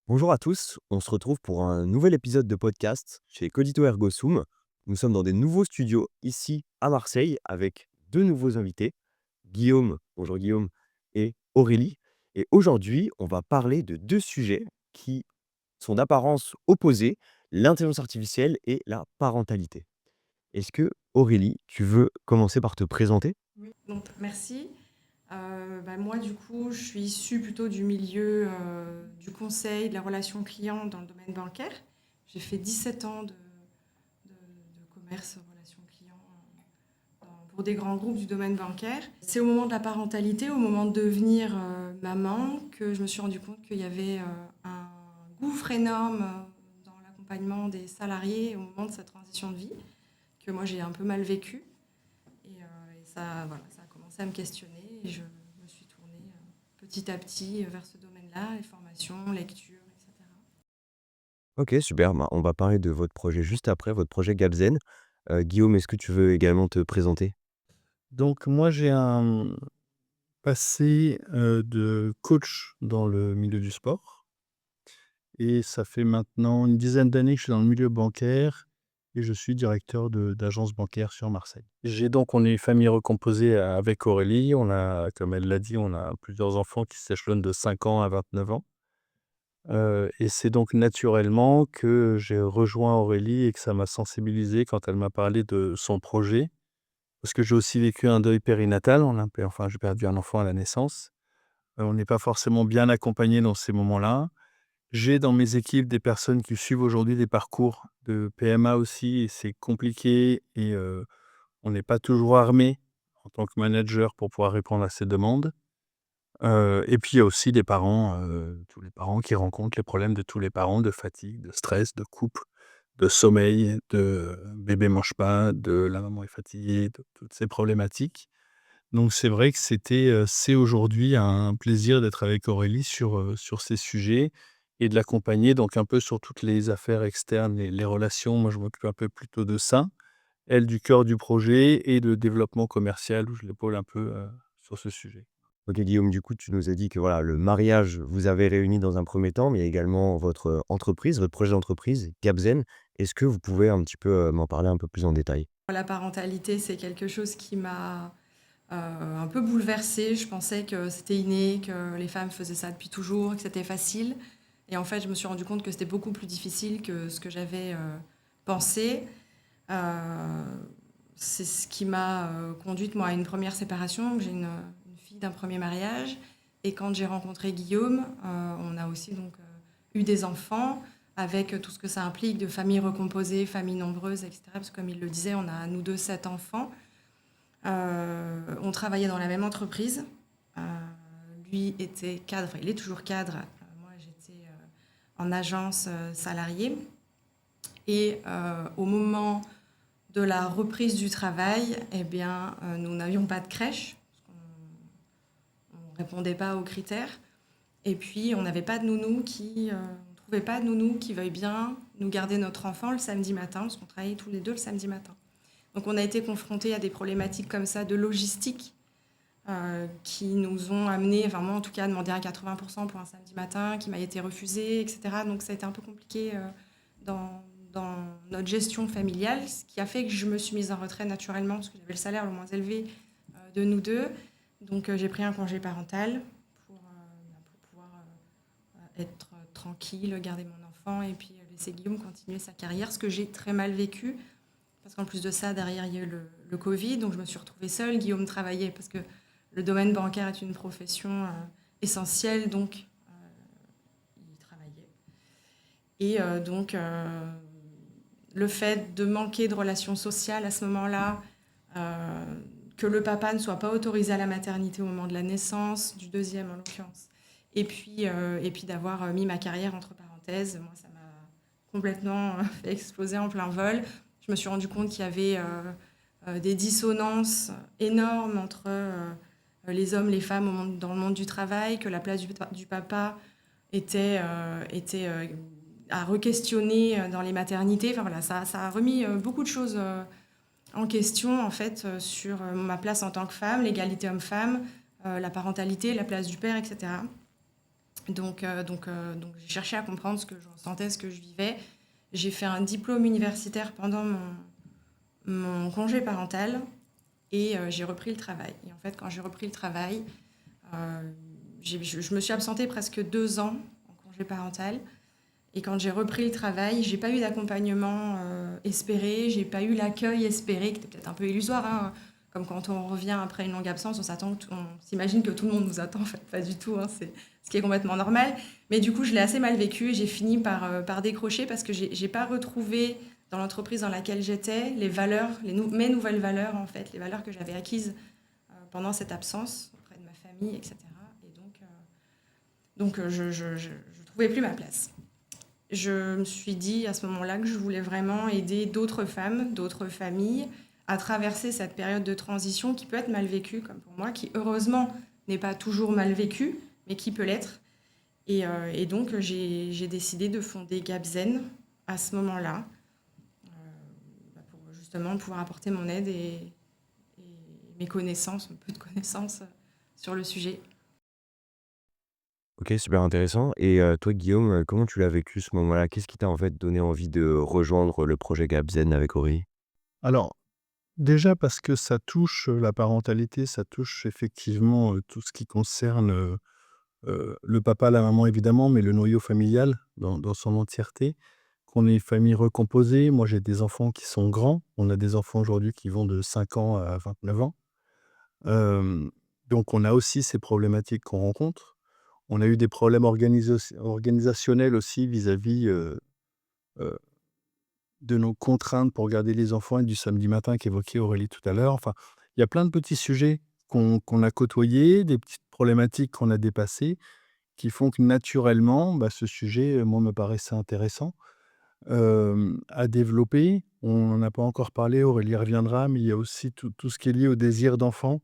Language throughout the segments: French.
Bonjour à tous, on se retrouve pour un nouvel épisode de podcast chez Codito Ergo Sum. Nous sommes dans des nouveaux studios ici à Marseille avec deux nouveaux invités, Guillaume, bonjour Guillaume, et Aurélie. Et aujourd'hui, on va parler de deux sujets qui sont d'apparence opposée, l'intelligence artificielle et la parentalité. Est-ce que Aurélie, tu veux commencer par te présenter? Oui, donc merci. Moi, du coup, je suis issue plutôt du milieu du conseil, de la relation client dans le domaine bancaire. J'ai fait 17 ans de commerce, relation client pour des grands groupes du domaine bancaire. C'est au moment de la parentalité, au moment de devenir maman, que je me suis rendu compte qu'il y avait un gouffre énorme dans l'accompagnement des salariés au moment de cette transition de vie, que moi j'ai un peu mal vécu. Et ça, voilà, ça a commencé à me questionner et je me suis tournée petit à petit vers ce domaine-là, les formations, lecture, etc. Ok, super, bah, on va parler de votre projet juste après, votre projet Gabzen. Guillaume, est-ce que tu veux également te présenter? Donc moi, j'ai un passé, de coach dans le milieu du sport et ça fait maintenant une dizaine d'années que je suis dans le milieu bancaire et je suis directeur d'agence bancaire sur Marseille. On est une famille recomposée avec Aurélie. On a, comme elle l'a dit, on a plusieurs enfants qui s'échelonnent de 5 ans à 29 ans, et c'est donc naturellement que j'ai rejoint Aurélie et que ça m'a sensibilisé quand elle m'a parlé de son projet. Parce que j'ai aussi vécu un deuil périnatal, j'ai perdu un enfant à la naissance. On n'est pas forcément bien accompagné dans ces moments-là. J'ai dans mes équipes des personnes qui suivent aujourd'hui des parcours de PMA aussi et c'est compliqué on n'est pas toujours armé en tant que manager pour pouvoir répondre à ces demandes. Et puis il y a aussi des parents, tous les parents qui rencontrent les problèmes de tous les parents, de fatigue, de stress, de couple, de sommeil, de bébé mange pas, de la maman est fatiguée, de toutes ces problématiques. Donc c'est vrai que c'est aujourd'hui un plaisir d'être avec Aurélie sur ces sujets et de l'accompagner donc un peu sur toutes les affaires externes, les relations. Moi, je m'occupe un peu plutôt de ça. Elle, du cœur du projet et de développement commercial où je l'épaule un peu, sur ce sujet. OK, Guillaume, du coup, tu nous as dit que voilà, le mariage vous avait réunis dans un premier temps, mais il y a également votre, entreprise, votre projet d'entreprise, Gabzen. Est-ce que vous pouvez un petit peu, m'en parler un peu plus en détail? La parentalité, c'est quelque chose qui m'a un peu bouleversée. Je pensais que c'était inné, que les femmes faisaient ça depuis toujours, que c'était facile. Et en fait, je me suis rendu compte que c'était beaucoup plus difficile que ce que j'avais pensé. Euh, c'est ce qui m'a conduite moi à une première séparation. J'ai une fille d'un premier mariage et quand j'ai rencontré Guillaume, on a aussi donc eu des enfants avec tout ce que ça implique de famille recomposée, famille nombreuse, etc. Parce que comme il le disait, on a nous deux 7 enfants. On travaillait dans la même entreprise. Euh, Lui était cadre, enfin il est toujours cadre. Moi j'étais en agence salariée. Et au moment de la reprise du travail, eh bien, nous n'avions pas de crèche, parce qu'on ne répondait pas aux critères. Et puis, on n'avait pas de nounou on trouvait pas de nounou qui veuille bien nous garder notre enfant le samedi matin, parce qu'on travaillait tous les deux le samedi matin. Donc, on a été confrontés à des problématiques comme ça de logistique qui nous ont amenés, enfin moi en tout cas, à demander un 80% pour un samedi matin qui m'a été refusé, etc. Donc, ça a été un peu compliqué dans notre gestion familiale, ce qui a fait que je me suis mise en retrait naturellement parce que j'avais le salaire le moins élevé de nous deux. Donc j'ai pris un congé parental pour pouvoir être tranquille, garder mon enfant et puis laisser Guillaume continuer sa carrière, ce que j'ai très mal vécu. Parce qu'en plus de ça, derrière, il y a eu le Covid, donc je me suis retrouvée seule. Guillaume travaillait parce que le domaine bancaire est une profession essentielle, donc il travaillait. Et le fait de manquer de relations sociales à ce moment-là, euh, que le papa ne soit pas autorisé à la maternité au moment de la naissance, du deuxième en l'occurrence, et puis d'avoir mis ma carrière entre parenthèses, moi ça m'a complètement fait exploser en plein vol. Je me suis rendu compte qu'il y avait des dissonances énormes entre les hommes, les femmes dans le monde du travail, que la place du papa était à re-questionner dans les maternités. Enfin voilà, ça a remis beaucoup de choses en question en fait sur ma place en tant que femme, l'égalité homme-femme, la parentalité, la place du père, etc. Donc j'ai cherché à comprendre ce que je ressentais, ce que je vivais. J'ai fait un diplôme universitaire pendant mon congé parental et j'ai repris le travail. Et en fait, quand j'ai repris le travail, euh, je me suis absentée presque 2 ans en congé parental. Et quand j'ai repris le travail, j'ai pas eu d'accompagnement espéré, j'ai pas eu l'accueil espéré, qui était peut-être un peu illusoire, hein. Comme quand on revient après une longue absence, on s'imagine que tout le monde nous attend, en fait, pas du tout, hein, c'est ce qui est complètement normal. Mais du coup, je l'ai assez mal vécu et j'ai fini par décrocher parce que j'ai pas retrouvé dans l'entreprise dans laquelle j'étais les valeurs, mes nouvelles valeurs, en fait, les valeurs que j'avais acquises pendant cette absence auprès de ma famille, etc. Et donc, je trouvais plus ma place. Je me suis dit à ce moment-là que je voulais vraiment aider d'autres femmes, d'autres familles à traverser cette période de transition qui peut être mal vécue, comme pour moi, qui heureusement n'est pas toujours mal vécue, mais qui peut l'être. Et donc j'ai décidé de fonder Gabzen à ce moment-là, pour justement pouvoir apporter mon aide et mes connaissances, un peu de connaissances sur le sujet. OK, super intéressant et toi Guillaume, comment tu l'as vécu ce moment-là? Qu'est-ce qui t'a en fait donné envie de rejoindre le projet Gabzen avec Aurélie? Alors, déjà parce que ça touche, la parentalité, ça touche effectivement, tout ce qui concerne, le papa, la maman évidemment, mais le noyau familial dans son entièreté. Qu'on ait une famille recomposée, moi j'ai des enfants qui sont grands. On a des enfants aujourd'hui qui vont de 5 ans à 29 ans. Hem, donc on a aussi ces problématiques qu'on rencontre. On a eu des problèmes organisationnels aussi vis-à-vis, heu, de nos contraintes pour garder les enfants et du samedi matin qu'évoquait Aurélie tout à l'heure. Enfin, il y a plein de petits sujets qu'on a côtoyés, des petites problématiques qu'on a dépassées, qui font que naturellement, bah, ce sujet, moi, me paraissait intéressant, à développer. On n'en a pas encore parlé, Aurélie y reviendra, mais il y a aussi tout ce qui est lié au désir d'enfant,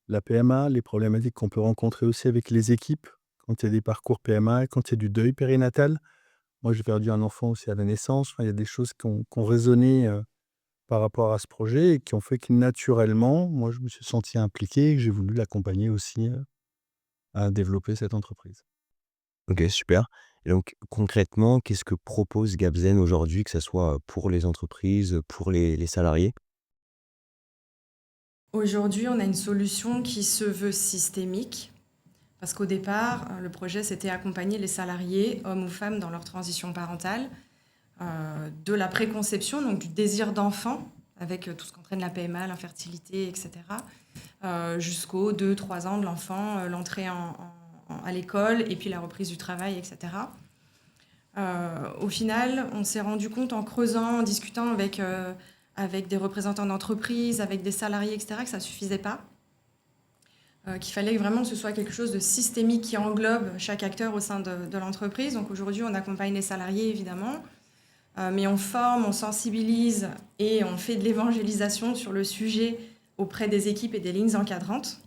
la PMA, les problématiques qu'on peut rencontrer aussi avec les équipes, quand il y a des parcours PMA, quand il y a du deuil périnatal. Moi, j'ai perdu un enfant aussi à la naissance. Enfin, il y a des choses qui ont résonné, par rapport à ce projet et qui ont fait que naturellement, moi, je me suis senti impliqué et que j'ai voulu l'accompagner aussi, à développer cette entreprise. OK, super et donc concrètement, qu'est-ce que propose Gabzen aujourd'hui, que ça soit, pour les entreprises, pour les salariés? Aujourd'hui, on a une solution qui se veut systémique. Parce qu'au départ, le projet, c'était accompagner les salariés, hommes ou femmes, dans leur transition parentale, de la préconception, donc du désir d'enfant, avec tout ce qu'entraîne la PMA, l'infertilité, etc., jusqu'aux 2, 3 ans de l'enfant, l'entrée à l'école et puis la reprise du travail, etc. Au final, on s'est rendu compte en creusant, en discutant avec des représentants d'entreprise, avec des salariés, etc., que ça ne suffisait pas. Qu'il fallait vraiment que ce soit quelque chose de systémique qui englobe chaque acteur au sein de l'entreprise. Donc aujourd'hui, on accompagne les salariés, évidemment, mais on forme, on sensibilise et on fait de l'évangélisation sur le sujet auprès des équipes et des lignes encadrantes.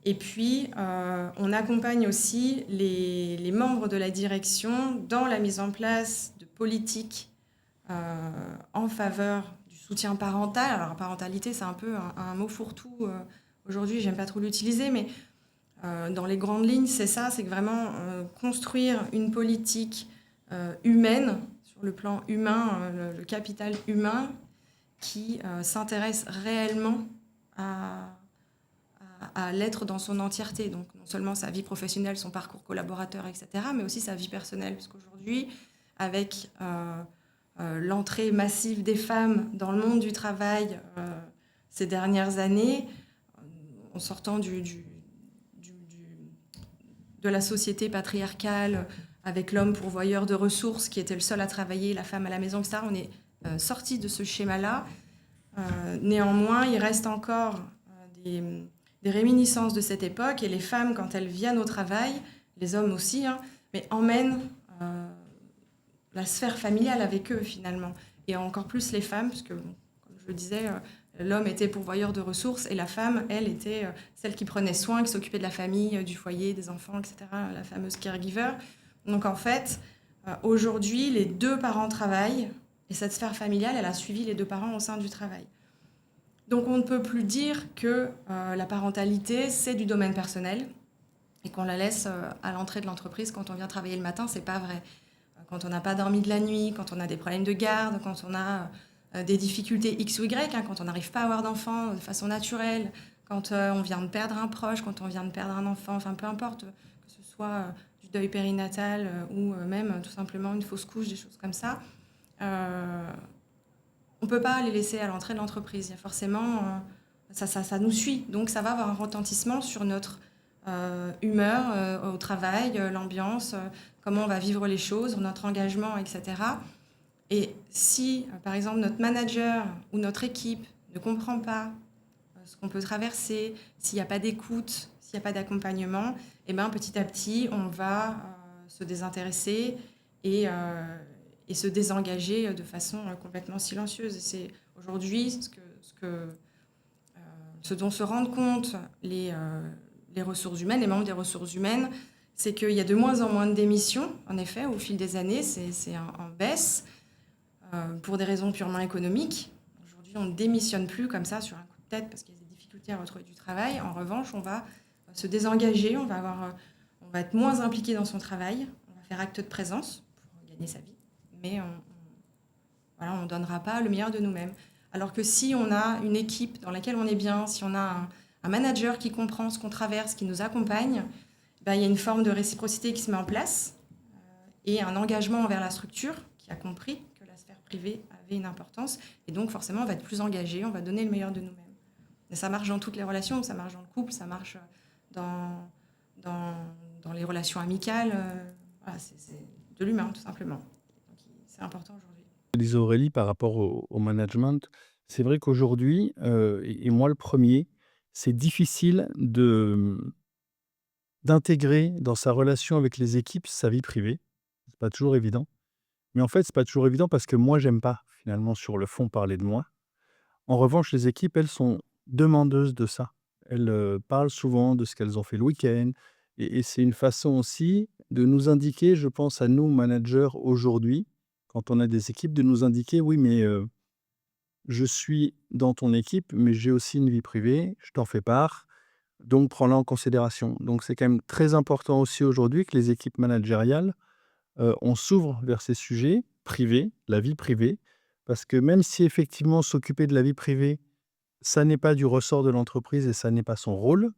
Et puis, on accompagne aussi les membres de la direction dans la mise en place de politiques en faveur du soutien parental. Alors, parentalité, c'est un peu un mot fourre-tout. Aujourd'hui, j'aime pas trop l'utiliser, mais dans les grandes lignes, c'est ça, c'est que vraiment construire une politique humaine, sur le plan humain, le capital humain, qui s'intéresse réellement à l'être dans son entièreté. Donc non seulement sa vie professionnelle, son parcours collaborateur, etc., mais aussi sa vie personnelle. Parce qu'aujourd'hui, avec l'entrée massive des femmes dans le monde du travail ces dernières années, en sortant de la société patriarcale, avec l'homme pourvoyeur de ressources qui était le seul à travailler, la femme à la maison, etc., on est sorti de ce schéma-là. Néanmoins, il reste encore des réminiscences de cette époque, et les femmes, quand elles viennent au travail, les hommes aussi, hein, mais emmènent la sphère familiale avec eux finalement, et encore plus les femmes, puisque, bon, comme je le disais, l'homme était pourvoyeur de ressources et la femme, elle, était celle qui prenait soin, qui s'occupait de la famille, du foyer, des enfants, etc., la fameuse caregiver. Donc en fait, aujourd'hui, les deux parents travaillent, et cette sphère familiale, elle a suivi les deux parents au sein du travail. Donc on ne peut plus dire que la parentalité, c'est du domaine personnel. et qu'on la laisse à l'entrée de l'entreprise quand on vient travailler le matin, c'est pas vrai. Quand on n'a pas dormi de la nuit, quand on a des problèmes de garde, quand on a des difficultés X ou Y, hein, quand on n'arrive pas à avoir d'enfant de façon naturelle, quand on vient de perdre un proche, quand on vient de perdre un enfant, enfin peu importe, que ce soit du deuil périnatal ou même tout simplement une fausse couche, des choses comme ça, on ne peut pas les laisser à l'entrée de l'entreprise. Il y a forcément, ça nous suit, donc ça va avoir un retentissement sur notre humeur au travail, l'ambiance, comment on va vivre les choses, notre engagement, etc. Et si, par exemple, notre manager ou notre équipe ne comprend pas ce qu'on peut traverser, s'il n'y a pas d'écoute, s'il n'y a pas d'accompagnement, eh ben, petit à petit, on va se désintéresser et se désengager de façon complètement silencieuse. Et c'est aujourd'hui ce dont se rendent compte les ressources humaines, les membres des ressources humaines, c'est qu'il y a de moins en moins de démissions, en effet, au fil des années, c'est en baisse, pour des raisons purement économiques. Aujourd'hui, on ne démissionne plus comme ça sur un coup de tête parce qu'il y a des difficultés à retrouver du travail. En revanche, on va se désengager, on va être moins impliqué dans son travail, on va faire acte de présence pour gagner sa vie, mais voilà, on ne donnera pas le meilleur de nous-mêmes. Alors que si on a une équipe dans laquelle on est bien, si on a un manager qui comprend ce qu'on traverse, qui nous accompagne, ben, il y a une forme de réciprocité qui se met en place et un engagement envers la structure qui a compris que la sphère privée avait une importance. Et donc, forcément, on va être plus engagé, on va donner le meilleur de nous-mêmes. Et ça marche dans toutes les relations, ça marche dans le couple, ça marche dans les relations amicales. Voilà, c'est de l'humain, tout simplement. Donc, c'est important aujourd'hui. Disait Aurélie par rapport au management, c'est vrai qu'aujourd'hui, et moi le premier, c'est difficile d'intégrer dans sa relation avec les équipes sa vie privée. C'est pas toujours évident. Mais en fait, c'est pas toujours évident parce que moi, j'aime pas finalement sur le fond parler de moi. En revanche, les équipes, elles sont demandeuses de ça. Elles parlent souvent de ce qu'elles ont fait le week-end. Et c'est une façon aussi de nous indiquer, je pense à nous, managers, aujourd'hui, quand on a des équipes, de nous indiquer, oui, mais je suis dans ton équipe, mais j'ai aussi une vie privée, je t'en fais part, donc prends-la en considération. Donc c'est quand même très important aussi aujourd'hui que les équipes managériales, on s'ouvre vers ces sujets privés, la vie privée, parce que même si effectivement s'occuper de la vie privée, ça n'est pas du ressort de l'entreprise et ça n'est pas son rôle,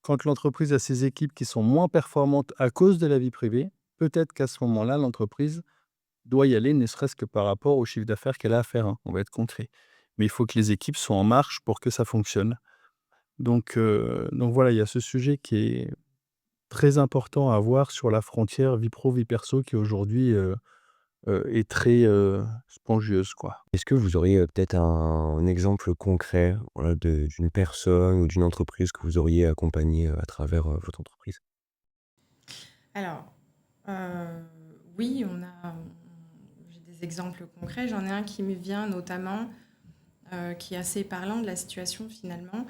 quand l'entreprise a ses équipes qui sont moins performantes à cause de la vie privée, peut-être qu'à ce moment-là, l'entreprise doit y aller, ne serait-ce que par rapport au chiffre d'affaires qu'elle a à faire, hein, on va être concret. Mais il faut que les équipes soient en marche pour que ça fonctionne. Donc voilà, il y a ce sujet qui est très important à voir sur la frontière vie pro, vie perso qui aujourd'hui, est très, spongieuse, quoi. Est-ce que vous auriez, peut-être un exemple concret, voilà, d'une personne ou d'une entreprise que vous auriez accompagnée, à travers, votre entreprise? Alors, oui, j'ai des exemples concrets. J'en ai un qui me vient notamment, qui est assez parlant de la situation finalement.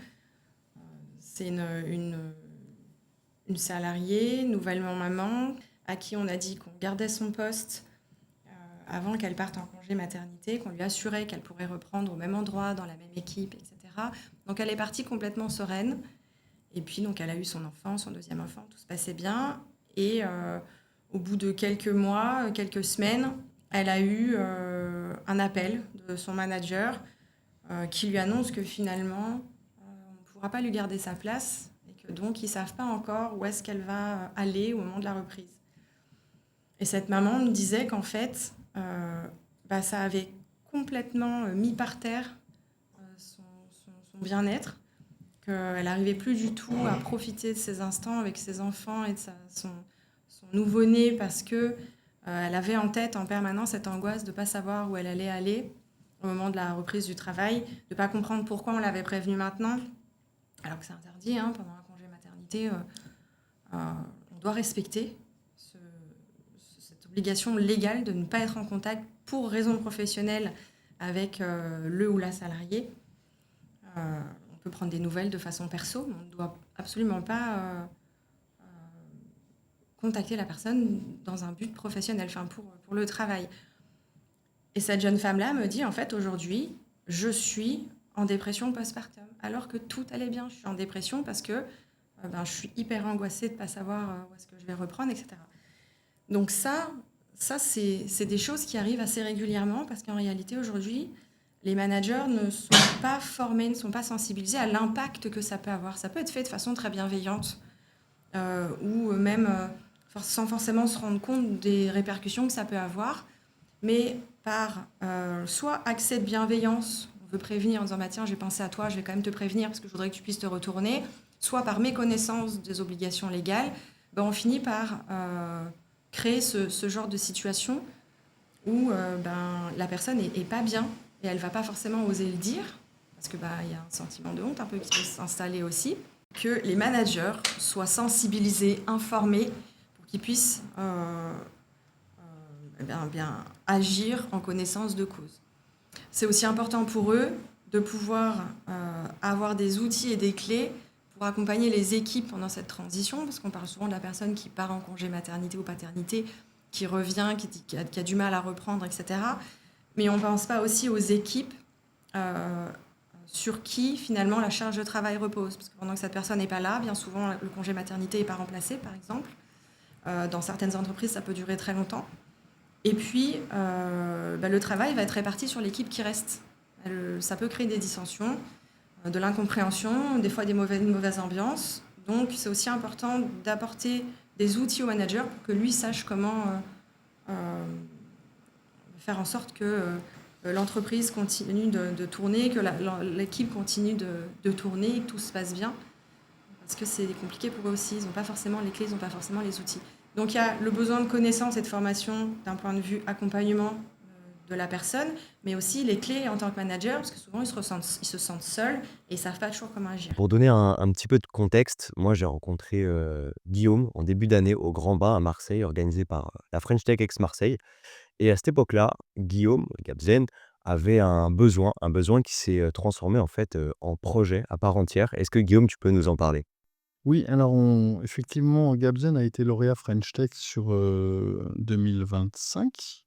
C'est une salariée, nouvellement maman, à qui on a dit qu'on gardait son poste avant qu'elle parte en congé maternité, qu'on lui assurait qu'elle pourrait reprendre au même endroit, dans la même équipe, etc. Donc elle est partie complètement sereine. Et puis donc elle a eu son enfant, son deuxième enfant, tout se passait bien. Et au bout de quelques mois, quelques semaines, elle a eu un appel de son manager qui lui annonce que finalement, on ne pourra pas lui garder sa place et que donc ils ne savent pas encore où est-ce qu'elle va aller au moment de la reprise. Et cette maman me disait qu'en fait, ça avait complètement mis par terre son bien-être, qu'elle n'arrivait plus du tout à profiter de ses instants avec ses enfants et de son nouveau-né parce que elle avait en tête en permanence cette angoisse de ne pas savoir où elle allait aller au moment de la reprise du travail, de ne pas comprendre pourquoi on l'avait prévenue maintenant, alors que c'est interdit, hein, pendant un congé maternité, on doit respecter cette obligation légale de ne pas être en contact pour raison professionnelle avec le ou la salariée. On peut prendre des nouvelles de façon perso, mais on ne doit absolument pas contacter la personne dans un but professionnel, enfin pour le travail. Et cette jeune femme-là me dit, en fait, aujourd'hui, je suis en dépression postpartum, alors que tout allait bien. Je suis en dépression parce que ben, je suis hyper angoissée de ne pas savoir où est-ce que je vais reprendre, etc. Donc ça c'est des choses qui arrivent assez régulièrement parce qu'en réalité, aujourd'hui, les managers ne sont pas formés, ne sont pas sensibilisés à l'impact que ça peut avoir. Ça peut être fait de façon très bienveillante ou même sans forcément se rendre compte des répercussions que ça peut avoir, mais par soit accès de bienveillance, on veut prévenir en disant bah, tiens, j'ai pensé à toi, je vais quand même te prévenir parce que je voudrais que tu puisses te retourner, soit par méconnaissance des obligations légales, ben, on finit par créer ce genre de situation où ben, la personne est pas bien et elle va pas forcément oser le dire parce que bah, y a un sentiment de honte un peu qui peut s'installer aussi, que les managers soient sensibilisés, informés pour qu'ils puissent bien agir en connaissance de cause. C'est aussi important pour eux de pouvoir avoir des outils et des clés pour accompagner les équipes pendant cette transition, parce qu'on parle souvent de la personne qui part en congé maternité ou paternité, qui revient, qui a du mal à reprendre, etc. Mais on ne pense pas aussi aux équipes sur qui finalement la charge de travail repose. Parce que pendant que cette personne n'est pas là, bien souvent le congé maternité n'est pas remplacé, par exemple. Dans certaines entreprises, ça peut durer très longtemps. Et puis, le travail va être réparti sur l'équipe qui reste. Ça peut créer des dissensions, de l'incompréhension, des fois une mauvaise ambiance. Donc, c'est aussi important d'apporter des outils au manager pour que lui sache comment faire en sorte que l'entreprise continue de tourner, que l'équipe continue de tourner, que tout se passe bien. Parce que c'est compliqué pour eux aussi. Ils n'ont pas forcément les clés, ils n'ont pas forcément les outils. Donc il y a le besoin de connaissance et de formation d'un point de vue accompagnement de la personne, mais aussi les clés en tant que manager, parce que souvent ils se sentent seuls et ils ne savent pas toujours comment agir. Pour donner un petit peu de contexte, moi j'ai rencontré Guillaume en début d'année au Grand Bain à Marseille, organisé par la French Tech Ex Marseille. Et à cette époque-là, Guillaume Gabzen avait un besoin qui s'est transformé en fait en projet à part entière. Est-ce que Guillaume, tu peux nous en parler? Oui, alors effectivement, Gabzen a été lauréat French Tech sur 2025,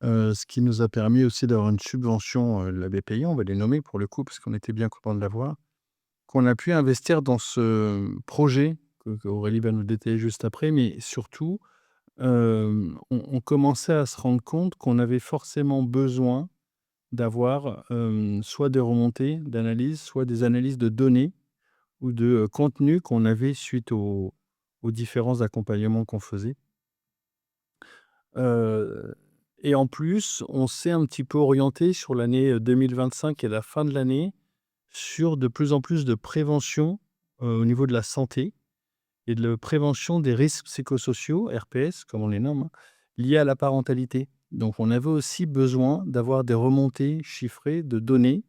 ce qui nous a permis aussi d'avoir une subvention de la BPI, on va les nommer pour le coup, parce qu'on était bien content de l'avoir, qu'on a pu investir dans ce projet, qu'Aurélie va nous détailler juste après, mais surtout, on commençait à se rendre compte qu'on avait forcément besoin d'avoir soit des remontées d'analyse, soit des analyses de données ou de contenu qu'on avait suite aux différents accompagnements qu'on faisait. Heu et en plus, on s'est un petit peu orienté sur l'année 2025 et la fin de l'année, sur de plus en plus de prévention, au niveau de la santé et de la prévention des risques psychosociaux, RPS comme on les nomme, hein, liés à la parentalité. Donc on avait aussi besoin d'avoir des remontées chiffrées de données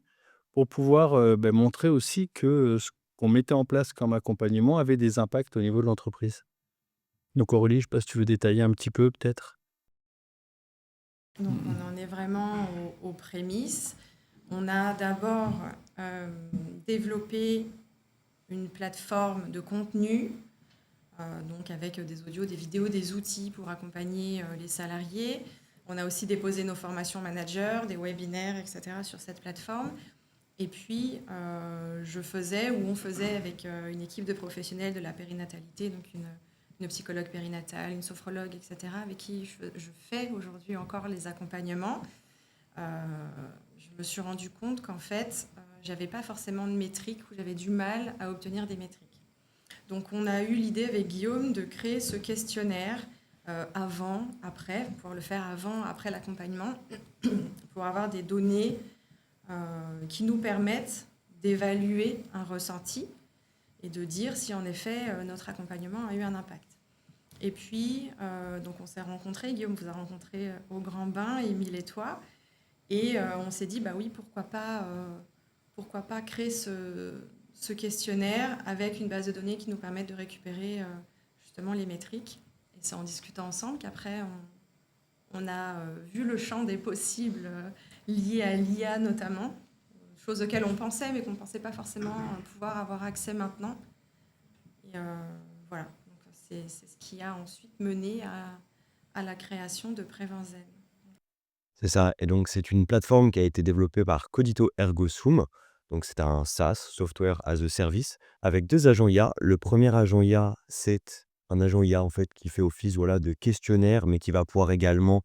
pour pouvoir, montrer aussi que, ce qu'on mettait en place comme accompagnement avait des impacts au niveau de l'entreprise. Donc Aurélie, je ne sais pas si tu veux détailler un petit peu peut-être? Donc on en est vraiment aux prémices. On a d'abord développé une plateforme de contenu, donc avec des audios, des vidéos, des outils pour accompagner les salariés. On a aussi déposé nos formations managers, des webinaires, etc. sur cette plateforme. Et puis, on faisait avec une équipe de professionnels de la périnatalité, donc une psychologue périnatale, une sophrologue, etc., avec qui je fais aujourd'hui encore les accompagnements. Je me suis rendu compte qu'en fait, j'avais pas forcément de métriques, ou j'avais du mal à obtenir des métriques. Donc, on a eu l'idée avec Guillaume de créer ce questionnaire avant, après, pour pouvoir le faire avant, après l'accompagnement, pour avoir des données qui nous permettent d'évaluer un ressenti et de dire si en effet notre accompagnement a eu un impact. Et puis, donc on s'est rencontrés, Guillaume vous a rencontré au Grand Bain, Émile et toi, et on s'est dit, bah oui, pourquoi pas créer ce questionnaire avec une base de données qui nous permette de récupérer justement les métriques. Et c'est en discutant ensemble qu'après, on a vu le champ des possibles liés à l'IA notamment, choses auxquelles on pensait, mais qu'on ne pensait pas forcément pouvoir avoir accès maintenant. Et voilà, donc c'est ce qui a ensuite mené à la création de Prévenzen. C'est ça. Et donc c'est une plateforme qui a été développée par Codito Ergo Sum. Donc c'est un SaaS, Software as a Service, avec 2 agents IA. Le premier agent IA, c'est un agent IA, en fait, qui fait office, voilà, de questionnaire, mais qui va pouvoir également,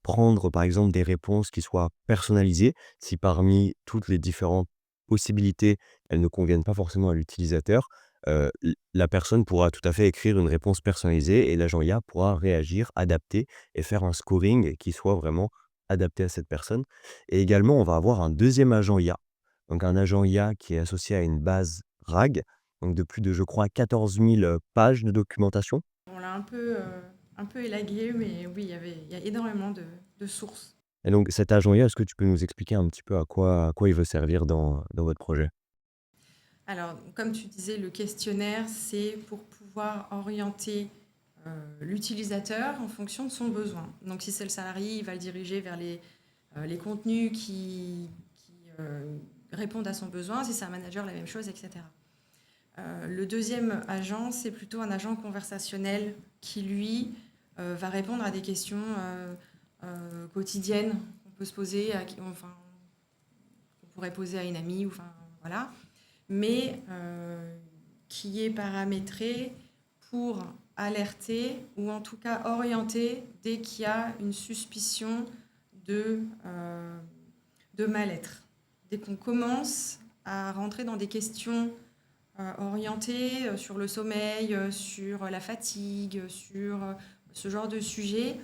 prendre, par exemple, des réponses qui soient personnalisées. Si parmi toutes les différentes possibilités, elles ne conviennent pas forcément à l'utilisateur, la personne pourra tout à fait écrire une réponse personnalisée et l'agent IA pourra réagir, adapter et faire un scoring qui soit vraiment adapté à cette personne. Et également, on va avoir un deuxième agent IA, donc un agent IA qui est associé à une base RAG, donc de plus de, je crois, 14 000 pages de documentation. On l'a un peu élagué, mais oui, il y a énormément de sources. Et donc cet agent IA, est-ce que tu peux nous expliquer un petit peu à quoi il veut servir dans votre projet? Alors, comme tu disais, le questionnaire, c'est pour pouvoir orienter l'utilisateur en fonction de son besoin. Donc, si c'est le salarié, il va le diriger vers les contenus qui répondent à son besoin. Si c'est un manager, la même chose, etc. Le deuxième agent, c'est plutôt un agent conversationnel qui, lui, va répondre à des questions quotidiennes qu'on peut se poser, enfin, qu'on pourrait poser à une amie, ou, enfin, voilà, mais qui est paramétré pour alerter ou en tout cas orienter dès qu'il y a une suspicion de mal-être. Dès qu'on commence à rentrer dans des questions orientées sur le sommeil, sur la fatigue, sur ce genre de sujet,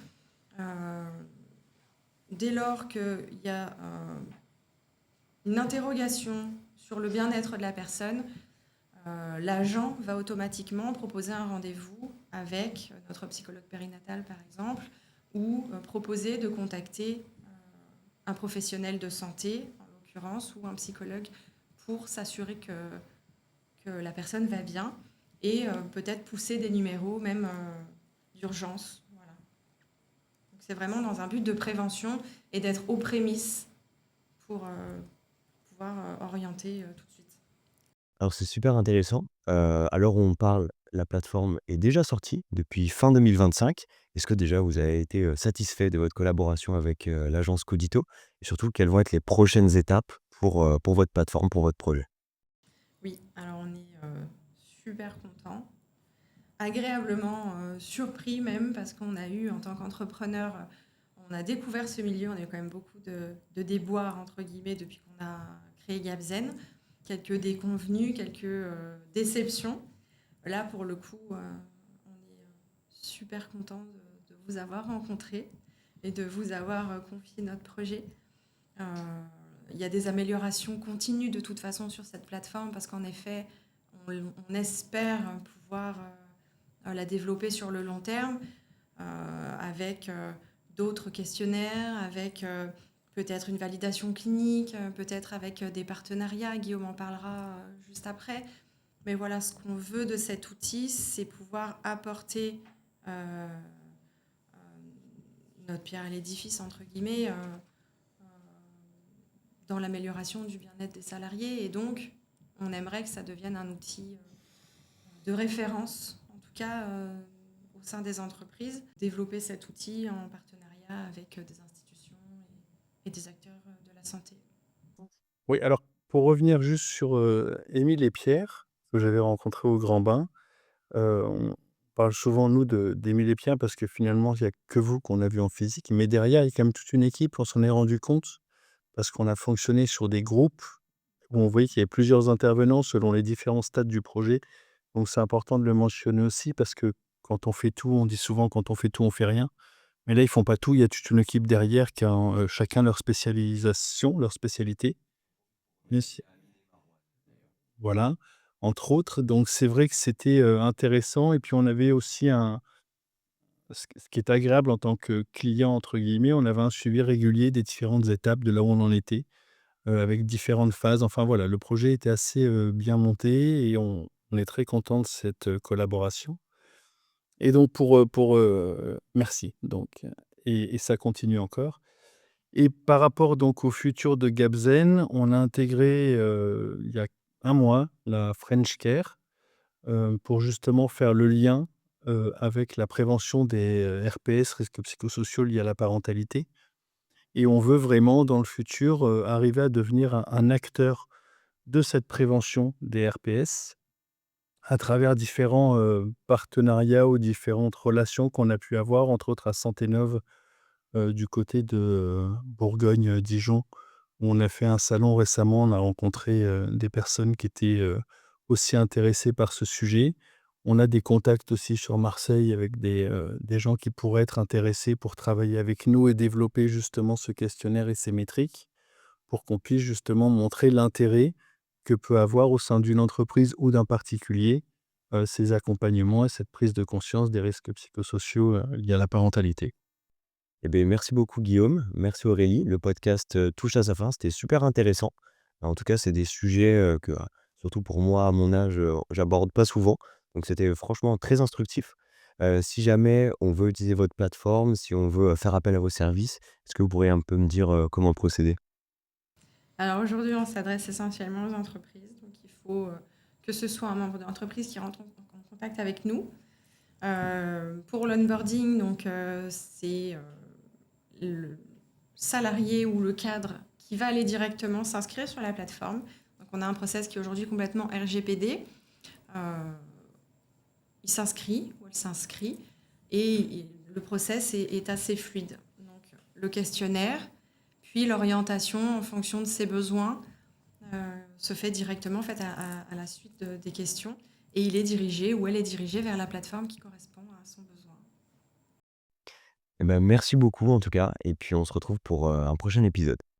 dès lors qu'il y a une interrogation sur le bien-être de la personne, l'agent va automatiquement proposer un rendez-vous avec notre psychologue périnatal, par exemple, ou proposer de contacter un professionnel de santé, en l'occurrence, ou un psychologue, pour s'assurer que la personne va bien, et peut-être pousser des numéros, même d'urgence. Voilà. Donc c'est vraiment dans un but de prévention et d'être aux prémices pour pouvoir orienter tout de suite. Alors c'est super intéressant. À l'heure où on parle, la plateforme est déjà sortie depuis fin 2025. Est-ce que déjà vous avez été, satisfait de votre collaboration avec, l'agence Codito? Et surtout, quelles vont être les prochaines étapes pour votre plateforme, pour votre projet? Oui, alors on est super content, agréablement surpris même, parce qu'on a eu, en tant qu'entrepreneur, on a découvert ce milieu, on a eu quand même beaucoup de déboires, entre guillemets, depuis qu'on a créé Gabzen, quelques déconvenues, quelques déceptions. Là, pour le coup, on est super content de vous avoir rencontré et de vous avoir confié notre projet. Il y a des améliorations continues de toute façon sur cette plateforme, parce qu'en effet, on espère pouvoir la développer sur le long terme avec d'autres questionnaires, avec peut-être une validation clinique, peut-être avec des partenariats. Guillaume en parlera juste après. Mais voilà, ce qu'on veut de cet outil, c'est pouvoir apporter euh, notre pierre à l'édifice, entre guillemets, dans l'amélioration du bien-être des salariés. Et donc, on aimerait que ça devienne un outil de référence, en tout cas au sein des entreprises. Développer cet outil en partenariat avec des institutions et des acteurs de la santé. Oui, alors pour revenir juste sur, Émile et Pierre, que j'avais rencontrés au Grand Bain, on parle souvent nous d'Émile et Pierre parce que finalement il y a que vous qu'on a vu en physique, mais derrière il y a quand même toute une équipe, on s'en est rendu compte parce qu'on a fonctionné sur des groupes où on voyait qu'il y avait plusieurs intervenants selon les différents stades du projet. Donc c'est important de le mentionner aussi parce que quand on fait tout, on dit souvent: «Quand on fait tout, on fait rien». Mais là, ils font pas tout, il y a toute une équipe derrière qui a, chacun leur spécialisation, leur spécialité. Yes. Voilà, entre autres. Donc c'est vrai que c'était, intéressant et puis on avait aussi ce qui est agréable en tant que «client» entre guillemets, on avait un suivi régulier des différentes étapes de là où on en était, avec différentes phases. Enfin voilà, le projet était assez, bien monté et on est très content de cette, collaboration et donc merci donc et ça continue encore et par rapport donc au futur de Gabzen, on a intégré, il y a un mois, la French Care, pour justement faire le lien, avec la prévention des, RPS, risques psychosociaux liés à la parentalité et on veut vraiment dans le futur, arriver à devenir un acteur de cette prévention des RPS à travers différents, partenariats ou différentes relations qu'on a pu avoir, entre autres à Santé Neuve, du côté de, Bourgogne, Dijon, où on a fait un salon récemment. On a rencontré, des personnes qui étaient, aussi intéressées par ce sujet. On a des contacts aussi sur Marseille avec des gens qui pourraient être intéressés pour travailler avec nous et développer justement ce questionnaire et ces métriques, pour qu'on puisse justement montrer l'intérêt que peut avoir au sein d'une entreprise ou d'un particulier, ces accompagnements et cette prise de conscience des risques psychosociaux, liés à la parentalité. Eh beh, merci beaucoup Guillaume, merci Aurélie. Le podcast, touche à sa fin, c'était super intéressant. En tout cas, c'est des sujets, que, surtout pour moi, à mon âge, j'aborde pas souvent. Donc c'était franchement très instructif. Si jamais on veut utiliser votre plateforme, si on veut, faire appel à vos services, est-ce que vous pourriez un peu me dire, comment procéder? Alors aujourd'hui, on s'adresse essentiellement aux entreprises. Donc il faut que ce soit un membre de l'entreprise qui rentre en contact avec nous. Pour l'onboarding, donc c'est le salarié ou le cadre qui va aller directement s'inscrire sur la plateforme. Donc on a un process qui est aujourd'hui complètement RGPD. Euh, il s'inscrit ou elle s'inscrit et le process est assez fluide. Donc le questionnaire, puis l'orientation en fonction de ses besoins se fait directement en fait, à la suite des questions et il est dirigé ou elle est dirigée vers la plateforme qui correspond à son besoin. Eh ben, merci beaucoup en tout cas et puis on se retrouve pour, un prochain épisode.